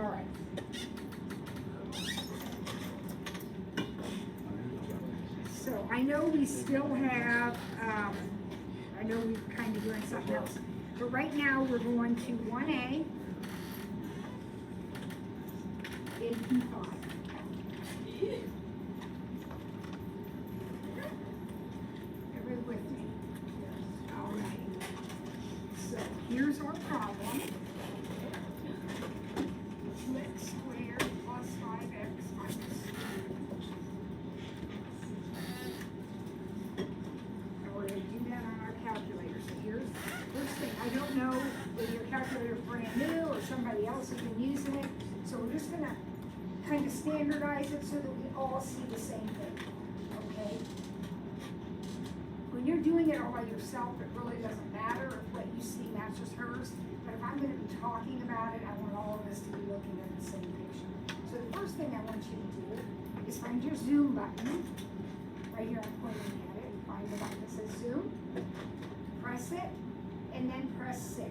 All right. So I know we still have, I know we're kind of doing something else, but right now we're going to 1A in P5. Everybody with me? All right. So here's our problem. 2x squared plus 5x minus 3. And we're going to do that on our calculator. So here's the first thing. I don't know whether your calculator is brand new or somebody else has been using it. So we're just going to kind of standardize it so that we all see the same thing. Okay? When you're doing it all by yourself, it really doesn't matter if what you see matches hers. But if I'm going to be talking about it, I want all of us to be looking at the same picture. So the first thing I want you to do is find your zoom button. Right here, I'm pointing at it. Find the button that says zoom. Press it, and then press 6.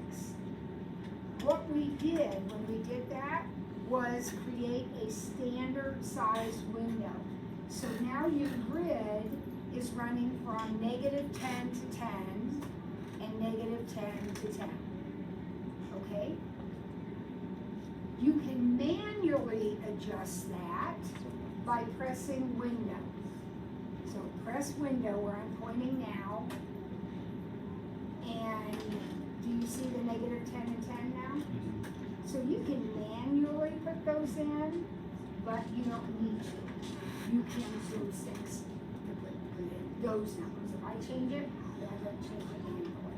What we did when we did that was create a standard size window. So now your grid is running from -10 to 10 and -10 to 10. Okay? You can manually adjust that by pressing window. So press window where I'm pointing now. And do you see the -10 and 10 now? So you can manually put those in, but you don't need to. You can zoom 6 to put in those numbers. If I change it, that doesn't change it anyway.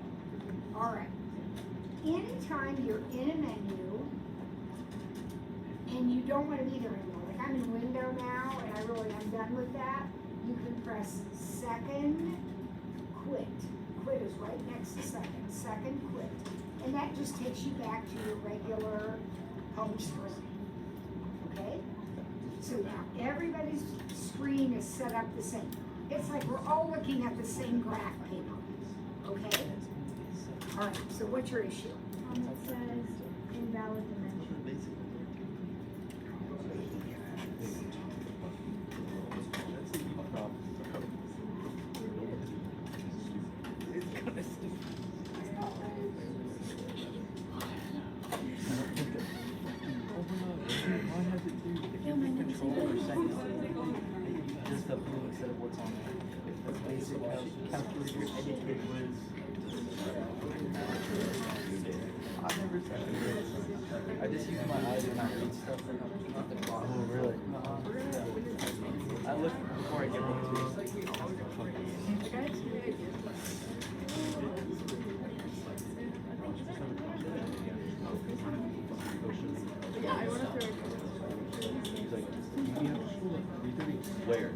All right. Anytime you're in a menu and you don't want to be there anymore, like I'm in window now and I'm done with that, you can press second quit. Quit is right next to second. Second quit. And that just takes you back to your regular home screen. Okay? So now everybody's screen is set up the same. It's like we're all looking at the same graph paper. Okay? All right, so what's your issue? It says invalid dimension. Just the blue instead of what's on there. That's basic calculator edited was. I've never said it. I just use my eyes when I read stuff. Oh, really? I look before I get one Yeah, I want to throw it. He's like, where?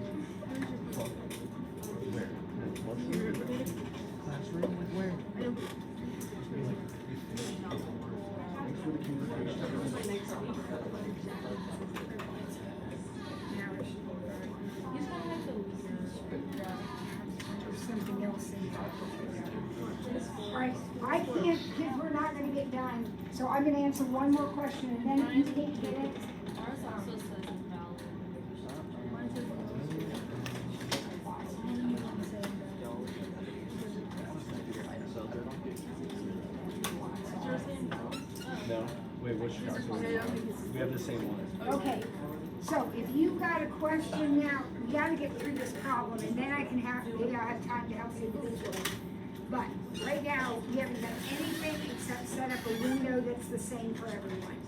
Where? Classroom? Where? Thanks for the communication. There's something else in there. All right, I can't, because we're not going to get done. So I'm going to answer one more question, and then if you can't get it. Ours also says invalid. Mine says No? Wait, which card? We have the same one. Okay, so if you've got a question now, we got to get through this problem, and then maybe I'll have time to help you individually. But right now, we haven't done anything except set up a window that's the same for everyone.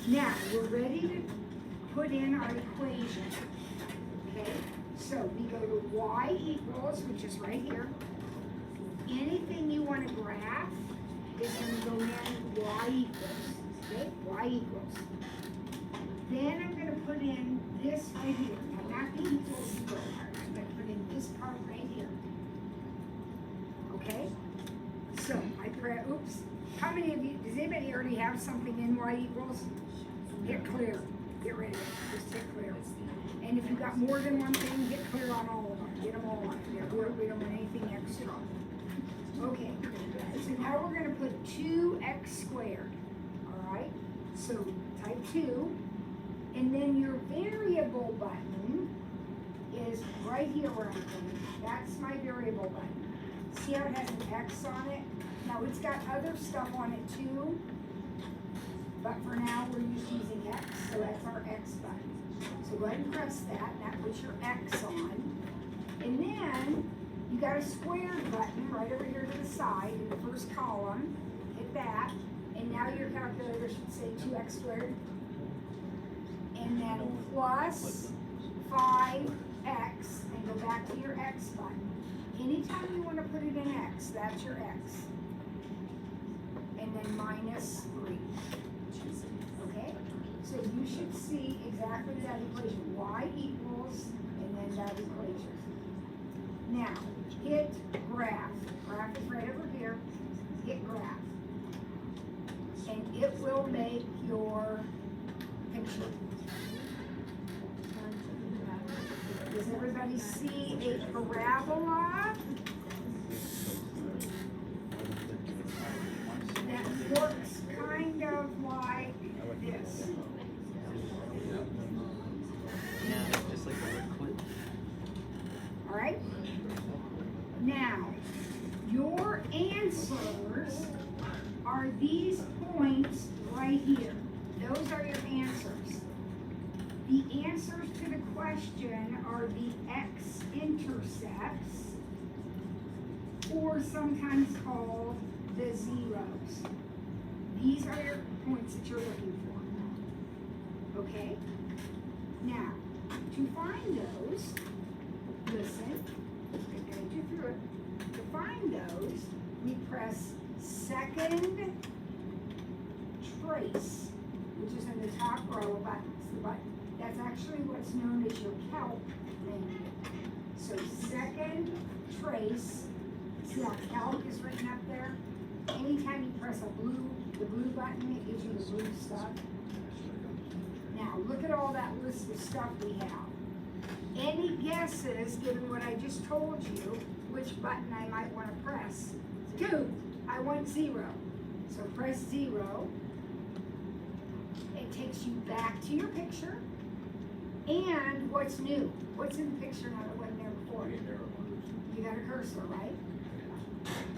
Now, we're ready to put in our equation. Okay, so we go to y equals, which is right here. Anything you want to graph is going to go in y equals. Okay, y equals. Then I'm going to put in this right here. Now, not the equals part. I'm going to put in this part right here. Okay? So, I press, oops. How many of you, does anybody already have something in y equals? Hit clear. Get rid of it. Just hit clear. And if you've got more than one thing, get clear on all of them. Get them all on. We don't want anything extra. Okay. So now we're going to put 2x squared. All right? So type 2, and then your variable button is right here where I'm putting. That's my variable button. See how it has an X on it? Now it's got other stuff on it too, but for now we're just using X, so that's our X button. So go ahead and press that, and that puts your X on. And then you got a squared button right over here to the side in the first column. Hit that, and now your calculator should say 2x squared. And then plus 5x, and go back to your X button. Anytime you want to put it in X, that's your X. And then minus 3. Okay? So you should see exactly that equation. Y equals, and then that equation. Now, hit graph. Graph is right over here. Hit graph. And it will make your picture. Does everybody see a parabola that looks kind of like this? Yeah, just like a clip. All right? Now, your answers are these points right here. Those are your answers. The answers to the question are the x-intercepts, or sometimes called the zeros. These are your points that you're looking for. Okay? Now, to find those, listen, I'm going to get you through it. To find those, we press second trace, which is in the top row of buttons, the button. That's actually what's known as your calc menu. So second trace, see how calc is written up there? Anytime you press the blue button, it gives you the blue stuff. Now, look at all that list of stuff we have. Any guesses, given what I just told you, which button I might want to press? 2, I want 0. So press 0. It takes you back to your picture. And what's new? What's in the picture now that wasn't there before? You got a cursor, right?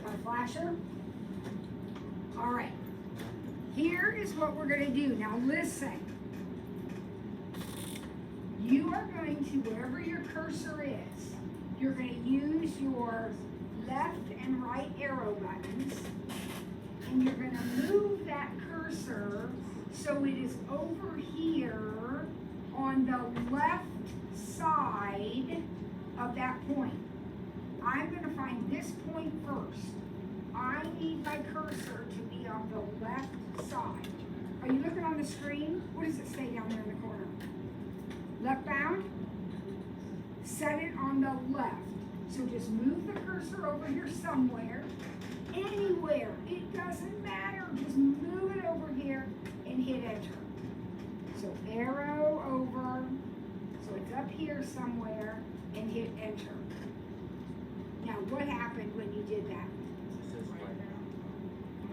Got a flasher? All right. Here is what we're going to do. Now listen. You are going to, wherever your cursor is, you're going to use your left and right arrow buttons, and you're going to move that cursor so it is over here on the left side of that point. I'm going to find this point first. I need my cursor to be on the left side. Are you looking on the screen? What does it say down there in the corner? Left bound? Set it on the left. So just move the cursor over here somewhere, anywhere. It doesn't matter. Just move it over here and hit enter. So arrow over, so it's up here somewhere, and hit enter. Now what happened when you did that?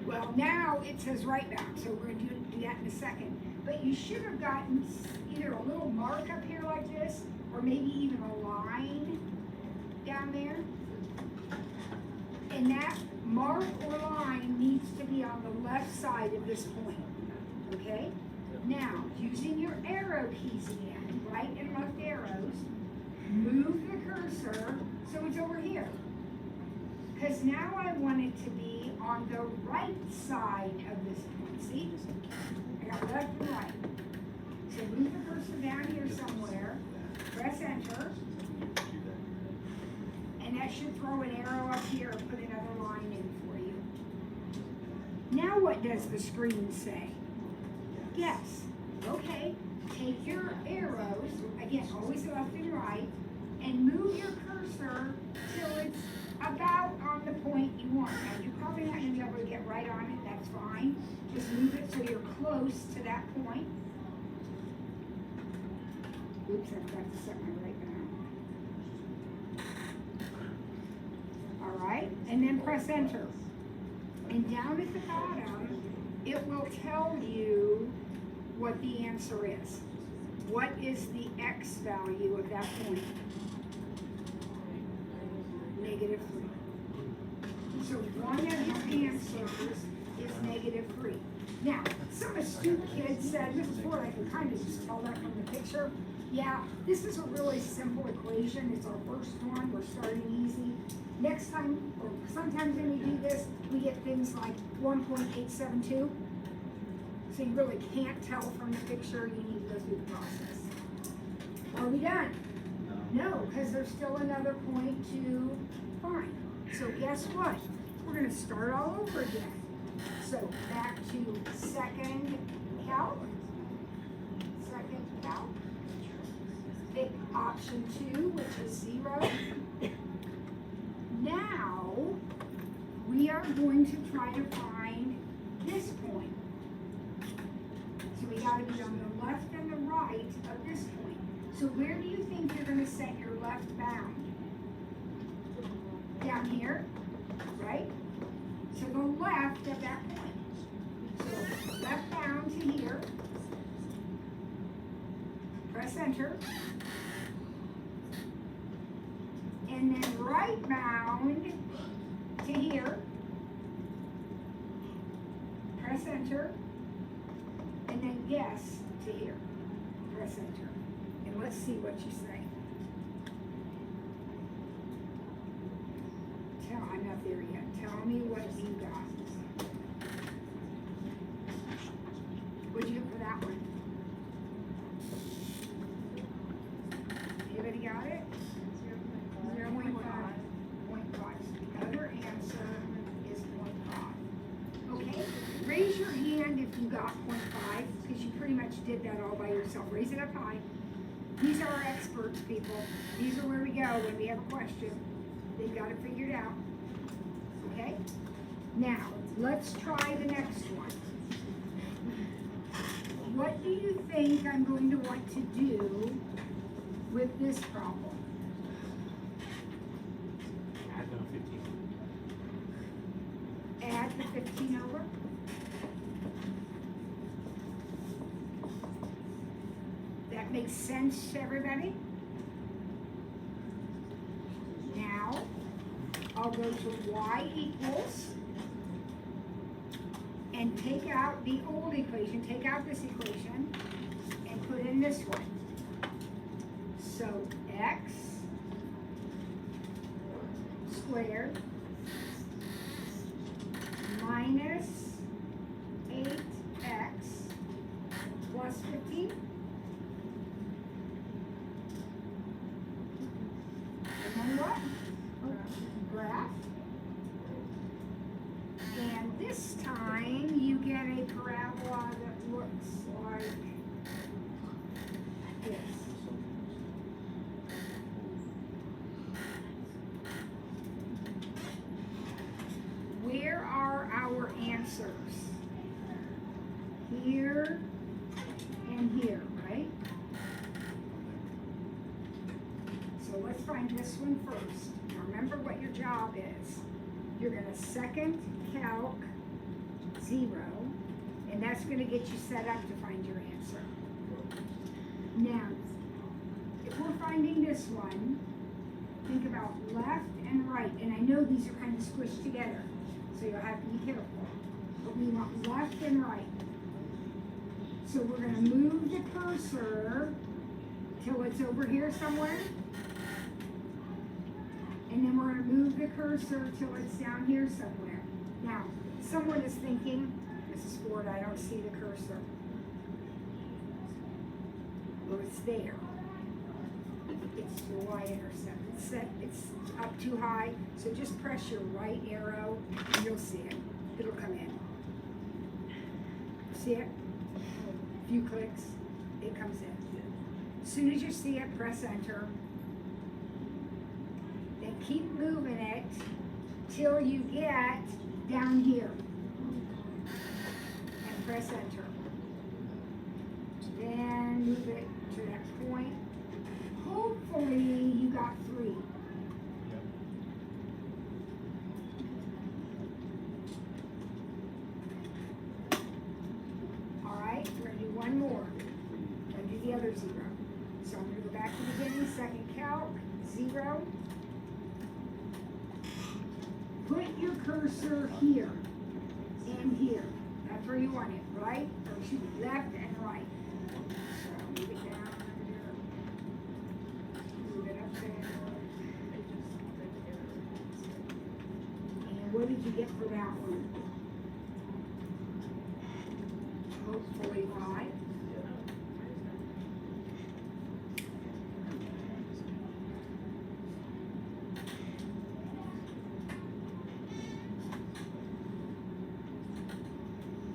Well, now it says right bound, so we're going to do that in a second. But you should have gotten either a little mark up here like this, or maybe even a line down there. And that mark or line needs to be on the left side of this point, okay? Now, using your arrow keys again, right and left arrows, move the cursor so it's over here. Because now I want it to be on the right side of this point. See? I got left and right. So move the cursor down here somewhere, press enter, and that should throw an arrow up here and put another line in for you. Now what does the screen say? Yes. Okay. Take your arrows, again, always left and right, and move your cursor till it's about on the point you want. Now, you're probably not going to be able to get right on it. That's fine. Just move it so you're close to that point. Oops, I forgot to set my right down. All right, and then press enter. And down at the bottom, it will tell you what the answer is. What is the x value of that point? Negative 3. So one of your answers is negative 3. Now, some astute kid said, Mrs. Ford, I can kind of just tell that from the picture. Yeah, this is a really simple equation. It's our first one. We're starting easy. Next time, or sometimes when we do this, we get things like 1.872. So you really can't tell from the picture. You need to go through the process. Are we done? No, because there's still another point to find. So guess what? We're going to start all over again. So back to second calc. Pick option 2, which is 0. Now, we are going to try to find this point. So we got to be on the left and the right of this point. So where do you think you're going to set your left bound? Down here, right? To the left of that point. So left bound to here. Press enter. And then right bound to here. Press enter. And then guess to here. Press enter. And let's see what you say. I'm not there yet. Tell me what you got. What'd you get for that one? Anybody got it? 0.5. 0.5. The other answer is 0.5. Okay, raise your hand if you got 0.5, because you pretty much did that all by yourself. Raise it up high. These are our experts, people. These are where we go when we have a question. They've got it figured out. Okay? Now, let's try the next one. What do you think I'm going to want to do with this problem? Add the 15. Add the 15 over. That makes sense to everybody? Now, I'll go to y equals, and take out the old equation, take out this equation, and put in this one. So x squared minus 8x plus 15. And then what? Graph. And this time you get a parabola that looks like this. Where are our answers? Here and here, right? So let's find this one first. Now remember what your job is. You're going to second calc 0, and that's going to get you set up to find your answer. Now, if we're finding this one, think about left and right, and I know these are kind of squished together, so you'll have to be careful. But we want left and right. So we're going to move the cursor till it's over here somewhere. And then we're going to move the cursor till it's down here somewhere. Now, someone is thinking, Mrs. Ford, I don't see the cursor. Well, it's there. It's your y-intercept. It's up too high, so just press your right arrow and you'll see it. It'll come in. See it? A few clicks, it comes in. As soon as you see it, press enter. Then keep moving it till you get down here. And press enter. Then move it to that point. Hopefully you got 3. All right, we're gonna do one more. another 0. So I'm gonna go back to the beginning, second calc, 0. Put your cursor here and here. That's where you want it, right? Or excuse me, left and right. So move it down here. Move it up there. And what did you get for that one? Hopefully 5.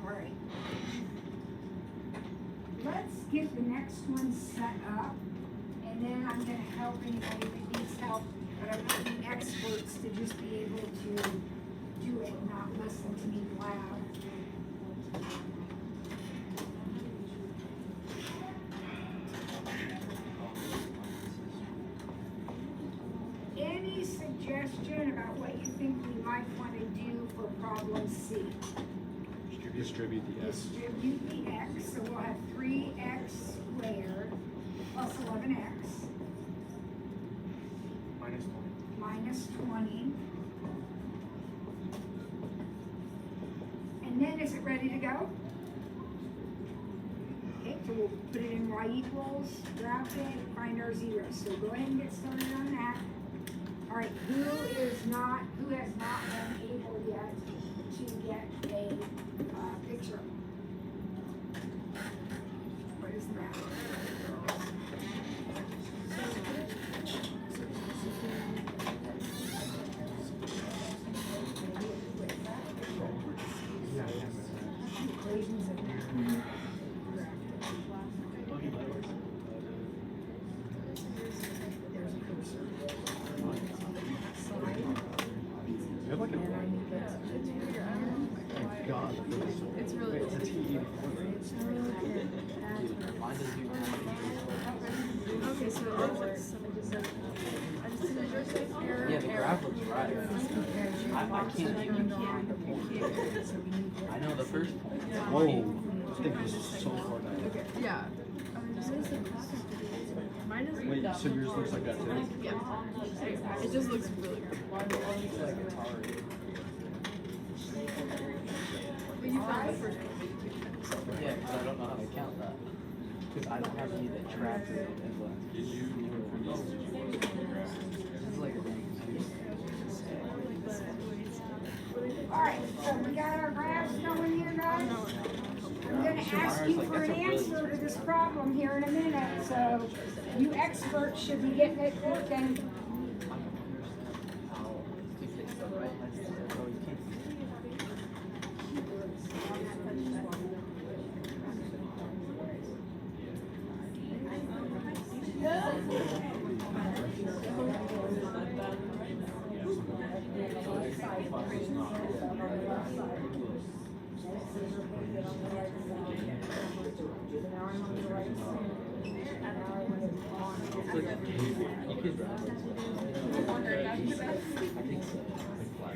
Alright. Let's get the next one set up, and then I'm gonna help anybody that needs help, but I want the experts to just be able to do it, not listen to me loud. Any suggestion about what you think we might want to do for problem C? Distribute the S. Distribute the x, so we'll have 3x squared plus 11x Minus 20. minus 20. And then is it ready to go? Okay, so we'll put it in y equals, bracket, find our zeros. So go ahead and get started on that. All right, who has not been able yet to get a picture? What is that? Equations of there's a cursor. You have like a God. It's really It's a T. Mine doesn't even have okay, so I just yeah, the graph looks right. I can't even. I know the first point. Whoa. I think this is so far down. yeah. Mine is Wait, so yours looks like that too? yeah. It just looks really good. Like Atari. But you found the first one. Yeah, because I don't know how to count that. Because I don't have any that track it as well. Did you? It's like a thing. Alright, so we got our graphs going here, guys? I'm gonna ask you for an answer to this problem here in a minute, so you experts should be getting it working.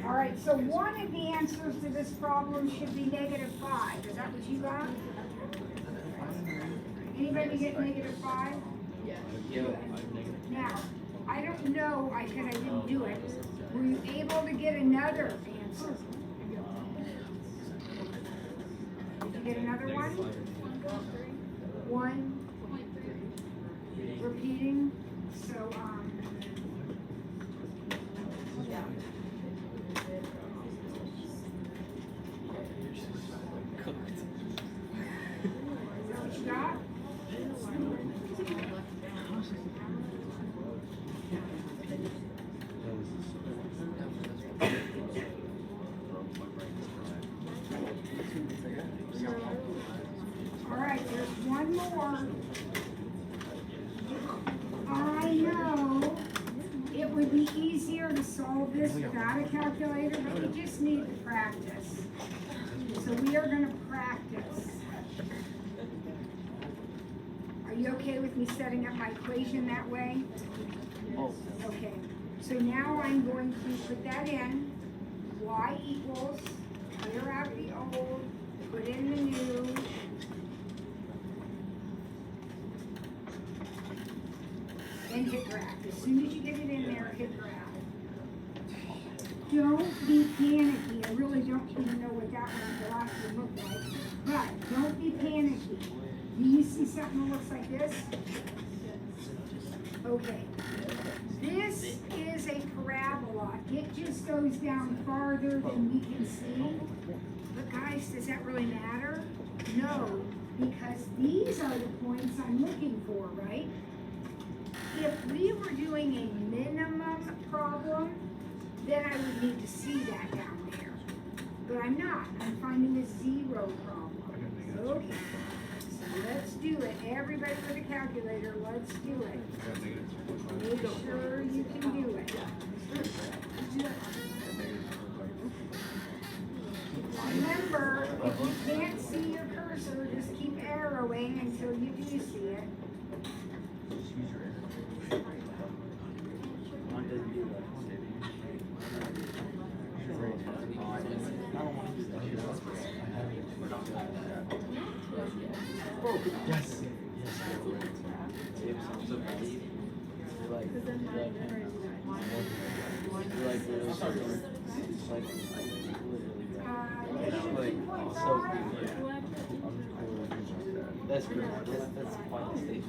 Alright, so one of the answers to this problem should be -5. Is that what you got? Anybody get -5? Now, I don't know, I didn't do it. Were you able to get another answer? Did you get another one? 1. Repeating, so, is that what you got? All right, there's one more. I know it would be easier to solve this without a calculator, but we just need to practice. So we are going to practice. Are you okay with me setting up my equation that way? Oh. Okay, so now I'm going to put that in. Y equals, clear out the old, put in the new. and hit grab. As soon as you get it in there, hit grab. Don't be panicky. I really don't even know what that one will actually look like. But don't be panicky. Do you see something that looks like this? Okay. This is a parabola. It just goes down farther than we can see. But guys, does that really matter? No, because these are the points I'm looking for, right? If we were doing a minimum problem, then I would need to see that down there. But I'm not. I'm finding a zero problem. Okay. So let's do it. Everybody with a calculator, let's do it. Make sure you can do it. Remember, if you can't see your cursor, just keep arrowing until you do see it. Yes. That's pretty hard. That's quite the stage.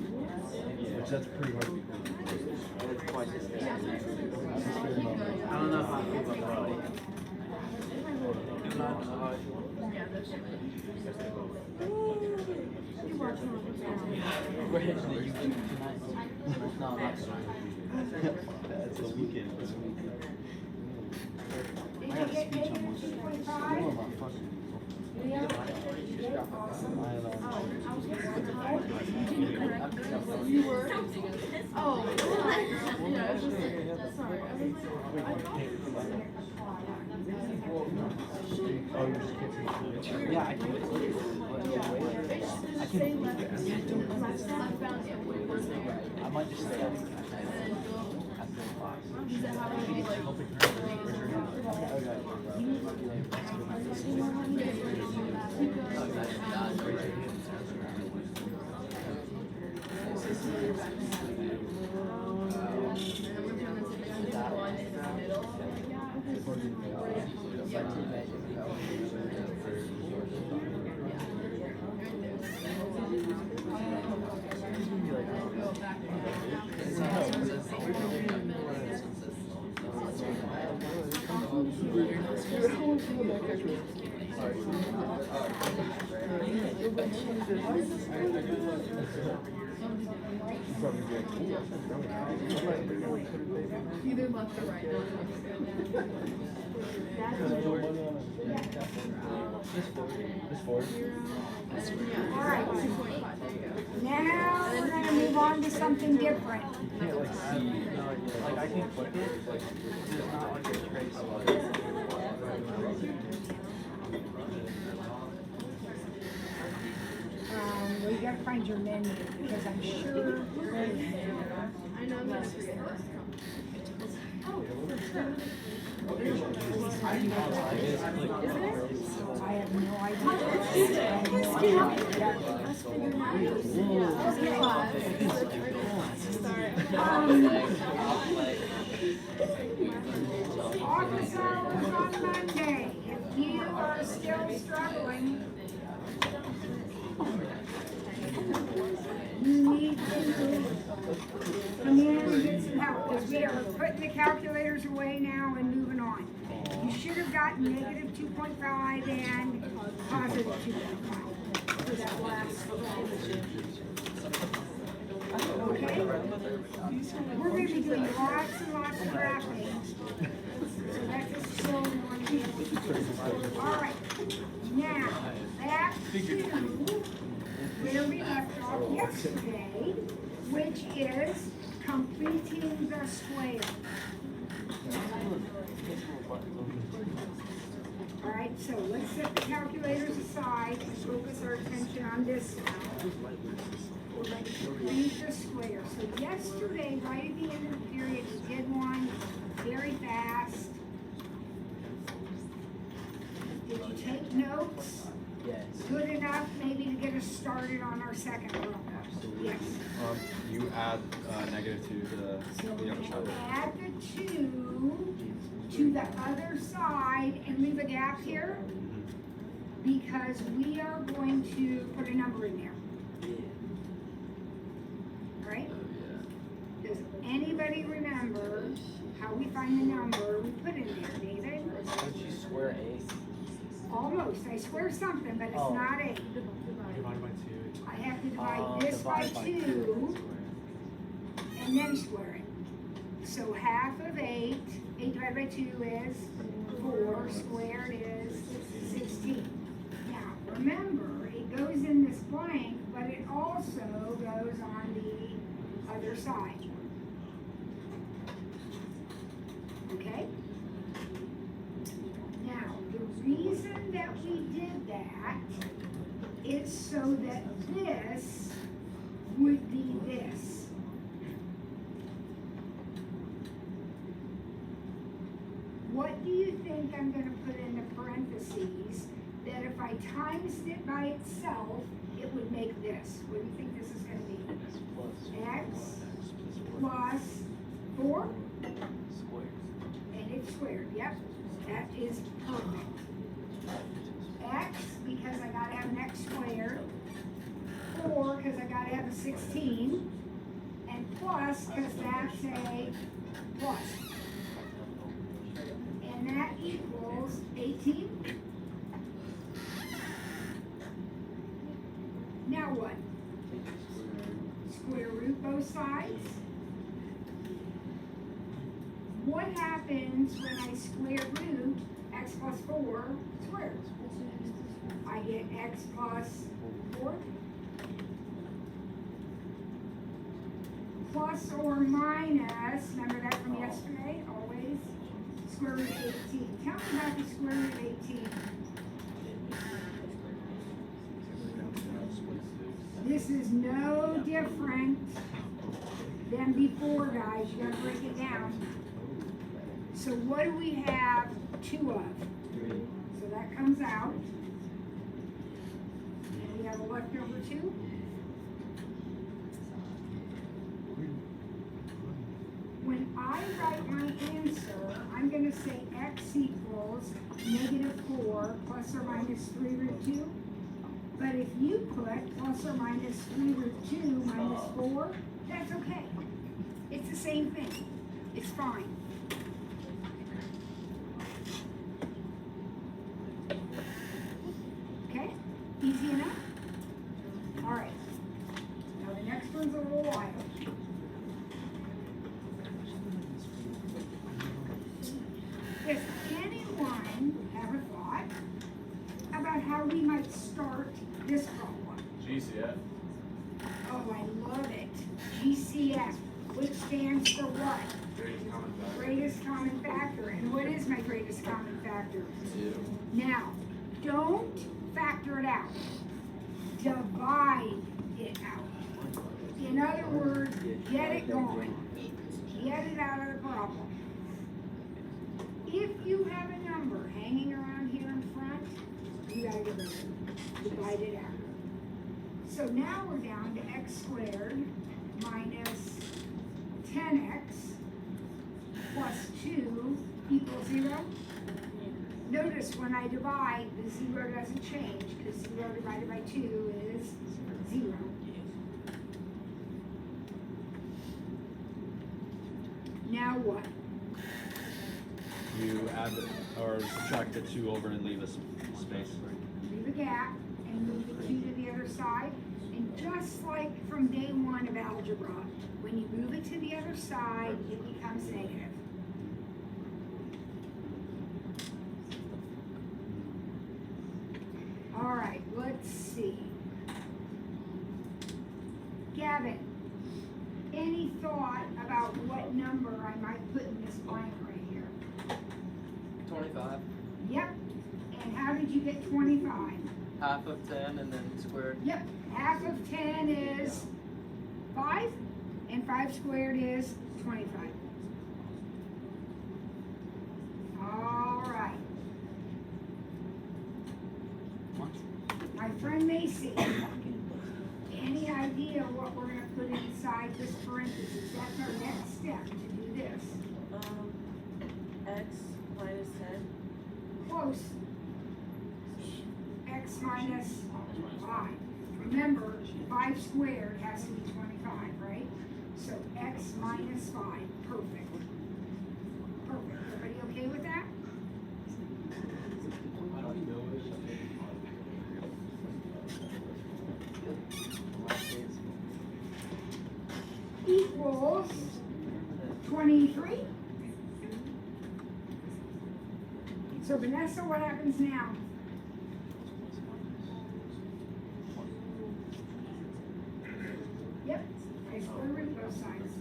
Which that's pretty hard to be cool. That's quite the stage. I don't know how I feel about that. Do not We're hitting the YouTube tonight. No, not tonight. That's a weekend. That's a weekend. Did I you got a get speech on negative Wednesday. 2.5? Oh, my fucking. Yeah. Awesome. I know. You were? Oh. Yeah, I was just like, sorry. Oh, you just can't see. Yeah, I can. I can. I might just stay after class. Is that how we like? Either left or right. This forward. All right. Now we're gonna move on to something different. You can't like see. Like I can click it, but there's not like a trace. Well, you gotta find your menu because I'm sure. I know that's just I have no idea. Office hours on Monday. If you are still struggling, you need to come in and get some help because we are putting the calculators away now and moving on. You should have gotten negative 2.5 and positive 2.5 for that last. Okay? We're going to be doing lots and lots of drafting. So that's just so on the all right. Now, back to where we left off yesterday, which is completing the square. All right, so let's set the calculators aside and focus our attention on this now. We're going to complete the square. So yesterday, right at the end of the period, we did one very fast. Did you take notes? Yes. Good enough maybe to get us started on our second one. Yes. You add negative 2 to the other side. Add the 2 to the other side and leave a gap here because we are going to put a number in there. Right? Does anybody remember how we find the number we put in there, David? Did you square 8? Almost. I square something, but it's Oh. not 8. Divided by 2. I have to divide this by Divide 2 and then square it. So half of 8 divided by 2 is 4, squared is 16. Now, remember, it goes in this blank, but it also goes on the other side. Okay? Now, the reason that we did that is so that this would be this. What do you think I'm going to put in the parentheses that if I times it by itself, it would make this? What do you think this is going to be? X plus 4? Square. And it's squared, yep. That is perfect. X, because I gotta have an X squared. 4, because I gotta have a 16. And plus, because that's a plus. And that equals 18. Now what? Square root both sides. What happens when I square root x plus 4 squared? I get x plus 4. Plus or minus, remember that from yesterday, always? Square root of 18. Tell me about the square root of 18. This is no different than before, guys. You gotta break it down. So what do we have 2 of? 3. So that comes out. And we have a leftover 2. When I write my answer, I'm going to say x equals -4 plus or minus 3 root 2. But if you put plus or minus 3 root 2 minus 4, that's okay. It's the same thing. It's fine. Okay? Easy enough? All right. Now the next one's a little wild. Does anyone have a thought about how we might start this problem? GCF. Oh, I love it. GCF, which stands for what? Greatest common factor. And what is my greatest common factor? 2. Now, don't factor it out. Divide it out. In other words, get it going. Get it out of the problem. If you have a number hanging around here in front, you gotta get rid of it. Divide it out. So now we're down to x squared minus 10x plus 2 equals 0. Notice when I divide, the 0 doesn't change because 0 divided by 2 is 0. Now what? You add or subtract the 2 over and leave a space. Leave a gap and move the 2 to the other side. And just like from day 1 of algebra, when you move it to the other side, it becomes negative. All right, let's see. Gavin, any thought about what number I might put in this blank right here? 25. Yep. And how did you get 25? Half of 10 and then squared. Yep. Half of 10 is 5, and 5 squared is 25. All right. My friend Macy, any idea idea what we're gonna put inside this parentheses? That's our next step to do this. X minus 10. Close. X minus 5. Remember, 5 squared has to be 25, right? So x minus 5, perfect. Perfect, everybody okay with that? Equals 23. So Vanessa, what happens now? Yep, I square root both sides.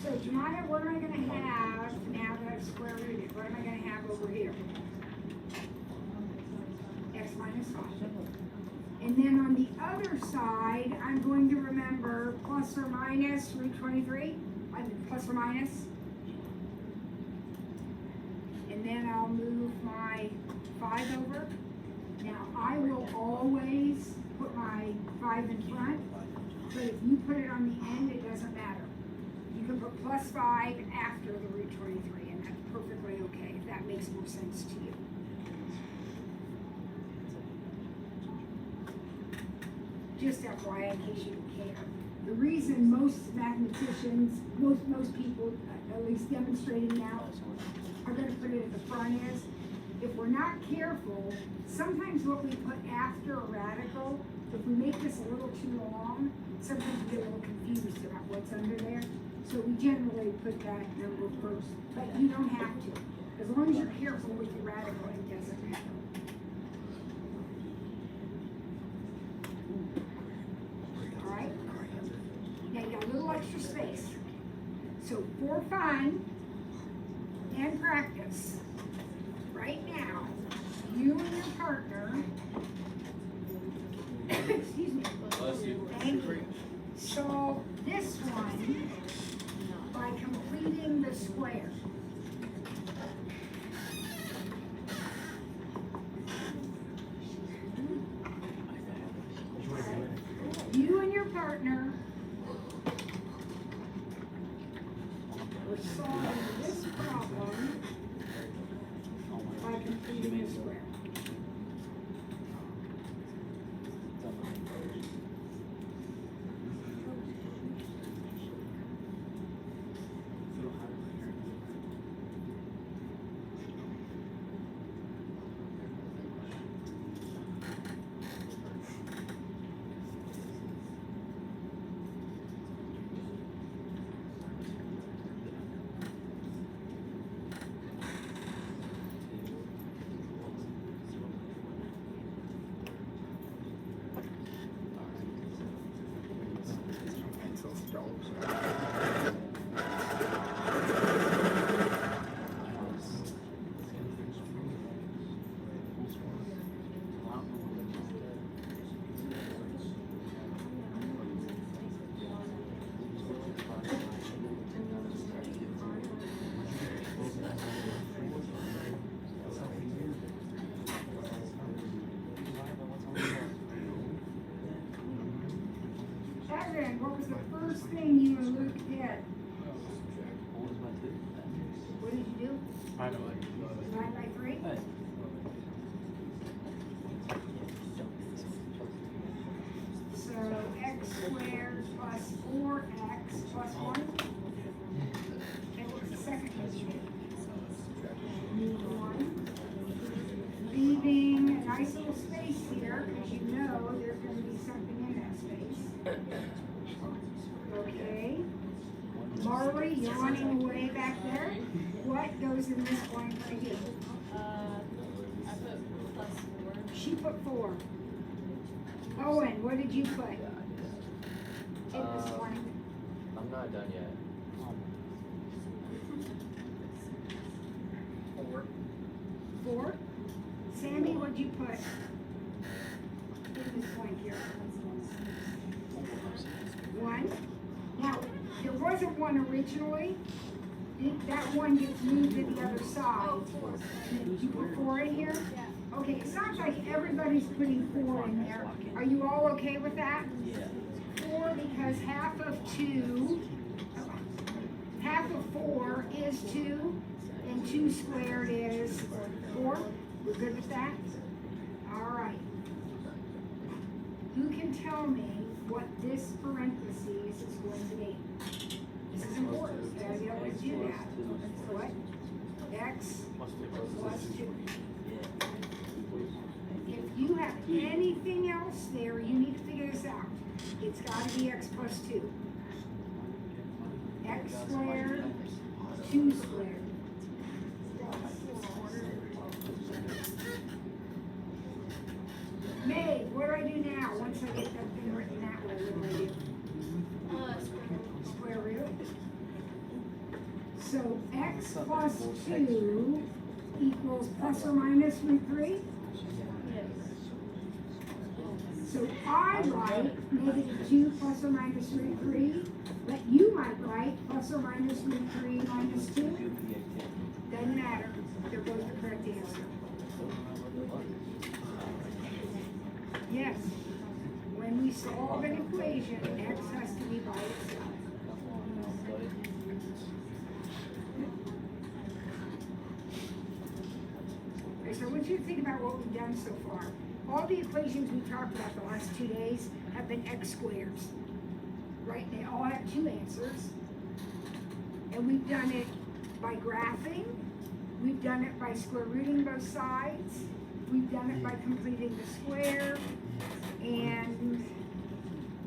So Jemiah, what am I gonna have now that I've square rooted? What am I gonna have over here? X minus 5. And then on the other side, I'm going to remember plus or minus root 23. I mean plus or minus. And then I'll move my 5 over. Now I will always put my 5 in front, but if you put it on the end, it doesn't matter. You can put plus 5 after the root 23, and that's perfectly okay if that makes more sense to you. Just FYI, in case you don't care. The reason most mathematicians, most people, at least demonstrating now, are going to put it at the front is, if we're not careful, sometimes what we put after a radical, if we make this a little too long, sometimes we get a little confused about what's under there. So we generally put that number first, but you don't have to. As long as you're careful with the radical, it doesn't matter. All right? Now you got a little extra space. So for fun and practice, right now, you and your partner, excuse me, thank you, solve this one by completing the square. You and your partner are solving this problem by completing the square. Evan, what was the first thing you and Luke did? What did you do? 5 Divide by 3? So x squared plus 4x plus 1. Okay, what was the second one you did? 1. Leaving a nice little space here, because you know there's going to be something in that space. Okay. Marley, yawning away back there. What goes in this blank right here? I put plus 4. She put 4. Owen, what did you put? In this blank? I'm not done yet. 4. Sammy, what'd you put? In this blank here. 1. Now, there wasn't 1 originally. That 1 gets moved to the other side. Oh, 4. You put 4 in here? Yeah. Okay, it sounds like everybody's putting 4 in there. Are you all okay with that? Yeah. 4 because half of 4 is 2, and 2 squared is 4. We're good with that? All right. Who can tell me what this parentheses is going to be? This is important. You gotta be able to do that. What? X plus 2. If you have anything else there, you need to figure this out. It's gotta be x plus 2. X squared, 2 squared. May, what do I do now? Once I get that thing written that way, what do I do? Square root. So x plus 2 equals plus or minus root 3? So I write -2 plus or minus root 3, but you might write plus or minus root 3 minus 2. Doesn't matter, they're both the correct answer. Yes, when we solve an equation, x has to be by itself. Okay, so I want you to think about what we've done so far. All the equations we talked about the last 2 days have been x squares, right? They all have 2 answers. And we've done it by graphing. We've done it by square rooting both sides. We've done it by completing the square. And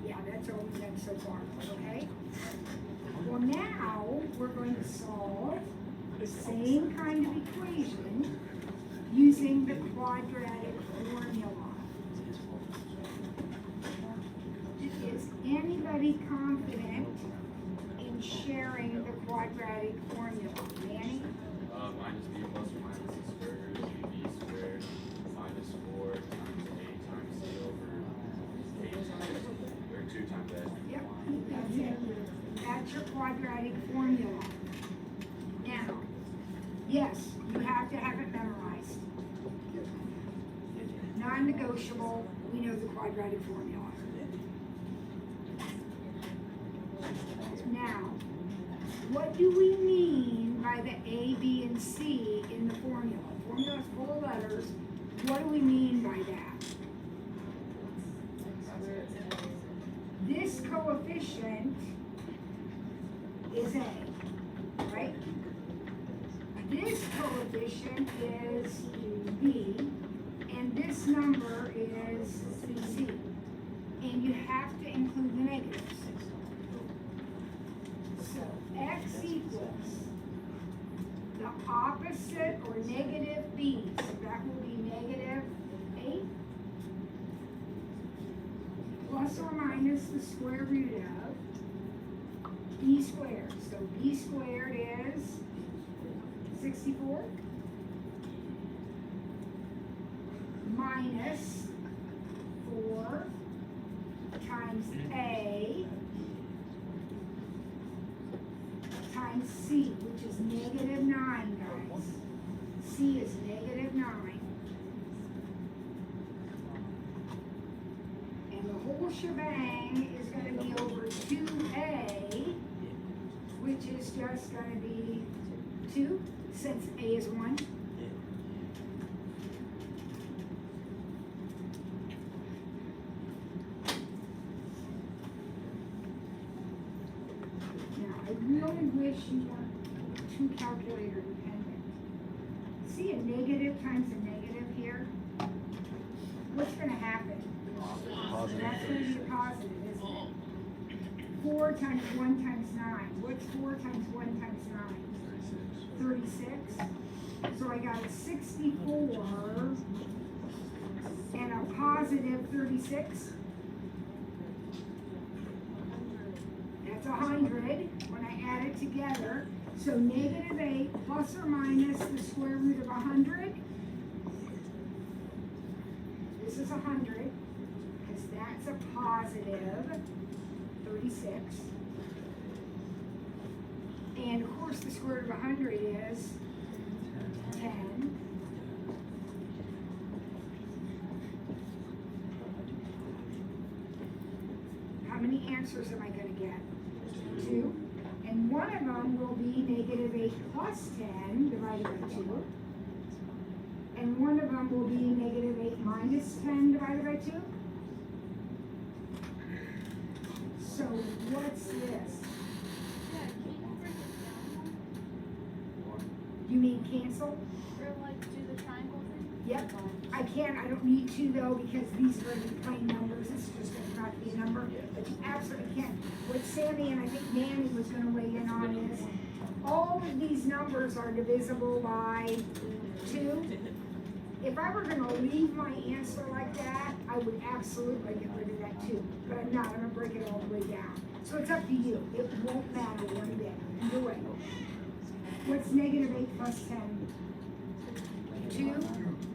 yeah, that's all we've done so far, okay? Well, now we're going to solve the same kind of equation using the quadratic formula. Is anybody confident in sharing the quadratic formula? Manny? Minus b plus or minus the square root of b squared minus 4 times a times c over 8 times, or 2 times a. Yep, that's it. That's your quadratic formula. Now, yes, you have to have it memorized. Non-negotiable, we know the quadratic formula. Now, what do we mean by the A, B, and C in the formula? The formula is full of letters. What do we mean by that? This coefficient is A, right? This coefficient is B, and this number is C. And you have to include the negatives. So x equals the opposite or negative b. So that will be negative 8 plus or minus the square root of b squared. So b squared is 64 minus 4 times a times c, which is negative 9, guys. C is negative 9. And the whole shebang is going to be over 2a, which is just going to be 2, since a is 1. I really wish you weren't too calculator dependent. See a negative times a negative here? What's going to happen? Positive. That's going to be a positive, isn't it? 4 times 1 times 9. What's 4 times 1 times 9? 36. So I got a 64 and a positive 36. That's 100 when I add it together. So negative 8 plus or minus the square root of 100. This is 100 because that's a positive 36. And of course the square root of 100 is 10. answers am I gonna get? 2. And one of them will be negative 8 plus 10 divided by 2. And one of them will be negative 8 minus 10 divided by 2. So what's this? You mean cancel? Or like do the triangle thing? Yep. I don't need to though, because these are gonna be plain numbers, it's just gonna not be a number, but you absolutely can. What Sammy and I think Nanny was gonna weigh in on is, all of these numbers are divisible by 2. If I were gonna leave my answer like that, I would absolutely get rid of that 2, but I'm not, I'm gonna break it all the way down. So it's up to you, it won't matter one bit, either way. What's negative 8 plus 10? 2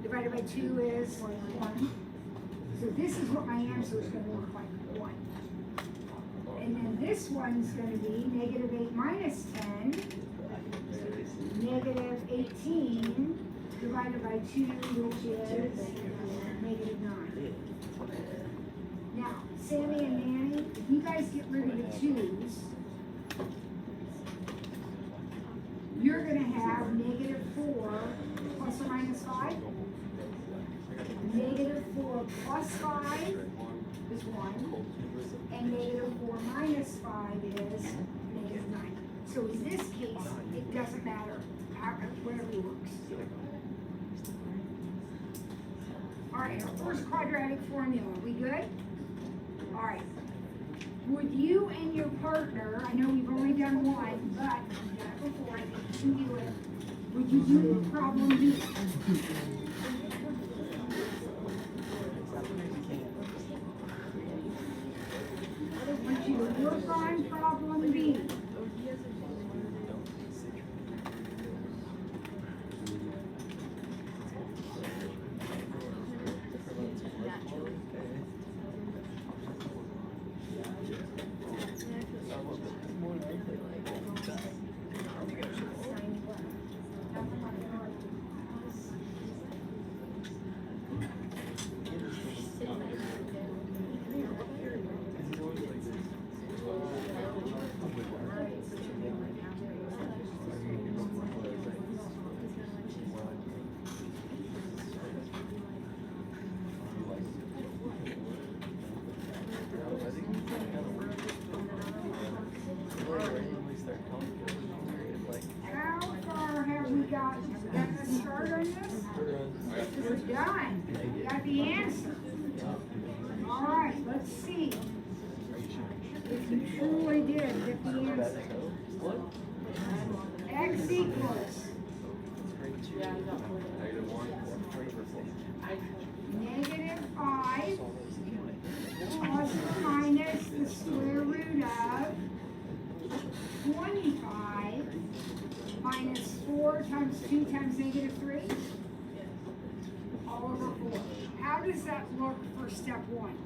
divided by 2 is 1. So this is what my answer is gonna look like, 1. And then this one's gonna be negative 8 minus 10, negative 18 divided by 2, which is negative 9. Now, Sammy and Nanny, if you guys get rid of the 2's, you're gonna have negative 4 plus or minus 5. Negative 4 plus 5 is 1. And negative 4 minus 5 is negative 9. So in this case, it doesn't matter, whatever works. All right, our first quadratic formula, we good? All right. Would you and your partner, I know we've only done one, but we've done it before, I think you can do it. Would you do problem B? Would you work on problem B? How far have we gotten? Have we gotten a start on this? We're done. We got the answer. All right, let's see. If you truly did get the answer. X equals negative 5 plus or minus the square root of 25 minus 4 times 2 times negative 3 all over 4. How does that look for step 1?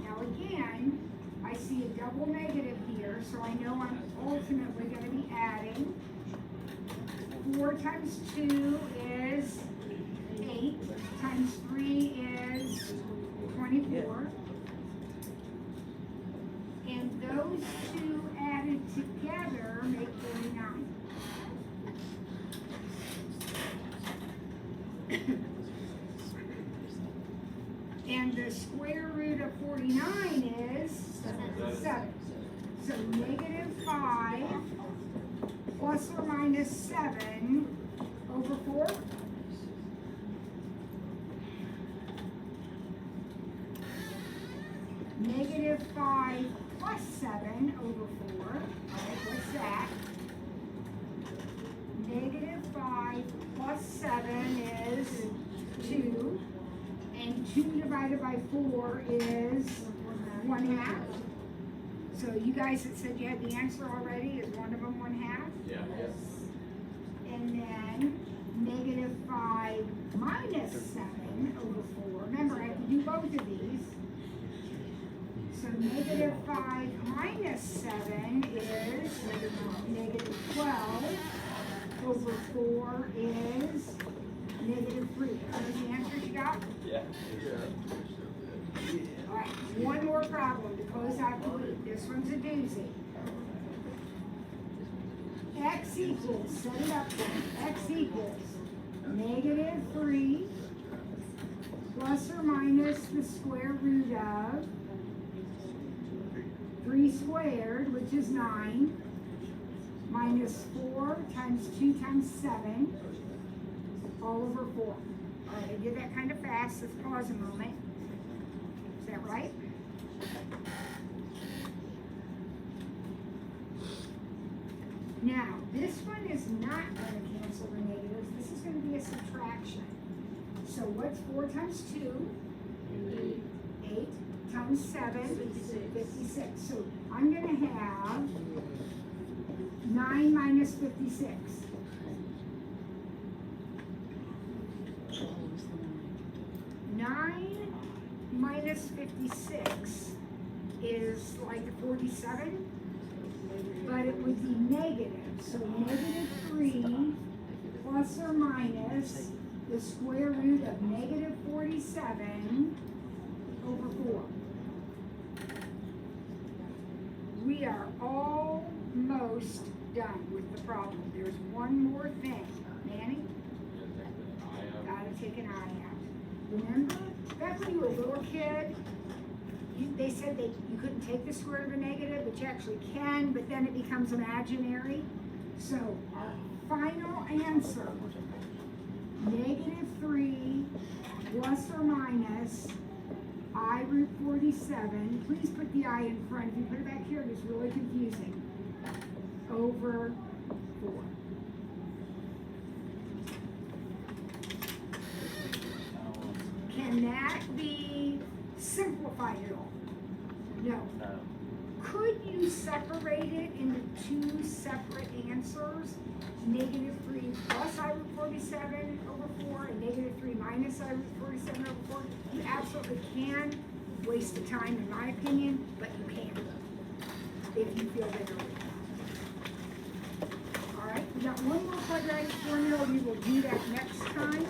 Now again, I see a double negative here, so I know I'm ultimately going to be adding. 4 times 2 is 8, times 3 is 24. And those two added together make 49. And the square root of 49 is 7. So negative 5 plus or minus 7 over 4. Negative 5 plus 7 over 4. All right, what's that? Negative 5 plus 7 is 2. And 2 divided by 4 is 1/2. So you guys that said you had the answer already, is one of them 1/2? Yeah. And then negative 5 minus 7 over 4. Remember, I have to do both of these. So negative 5 minus 7 is negative 12 over 4 is negative 3. Are those the answers you got? Yeah. All right, one more problem to close out the week. This one's a doozy. X equals, set it up there. X equals -3 plus or minus the square root of 3 squared, which is 9, minus 4 times 2 times 7, all over 4. All right, I did that kind of fast. Let's pause a moment. Is that right? Now, this one is not going to cancel the negatives. This is going to be a subtraction. So what's 4 times 2? 8 times 7? 56. So I'm going to have 9 minus 56. 9 minus 56 is like 47, but it would be negative. So -3 plus or minus the square root of -47 over 4. We are almost done with the problem. There's one more thing. Manny? Gotta take an eye out. Remember? Back when you were a little kid, they said you couldn't take the square root of a negative, but you actually can, but then it becomes imaginary. So our final answer, -3 plus or minus I root 47. Please put the I in front. If you put it back here, it's really confusing. Over 4. Can that be simplified at all? No. No. Could you separate it into 2 separate answers? -3 plus I root 47 over 4 and -3 minus I root 47 over 4? You absolutely can. Waste of time in my opinion, but you can. If you feel better with that. All right, we got one more quadratic formula. We will do that next time.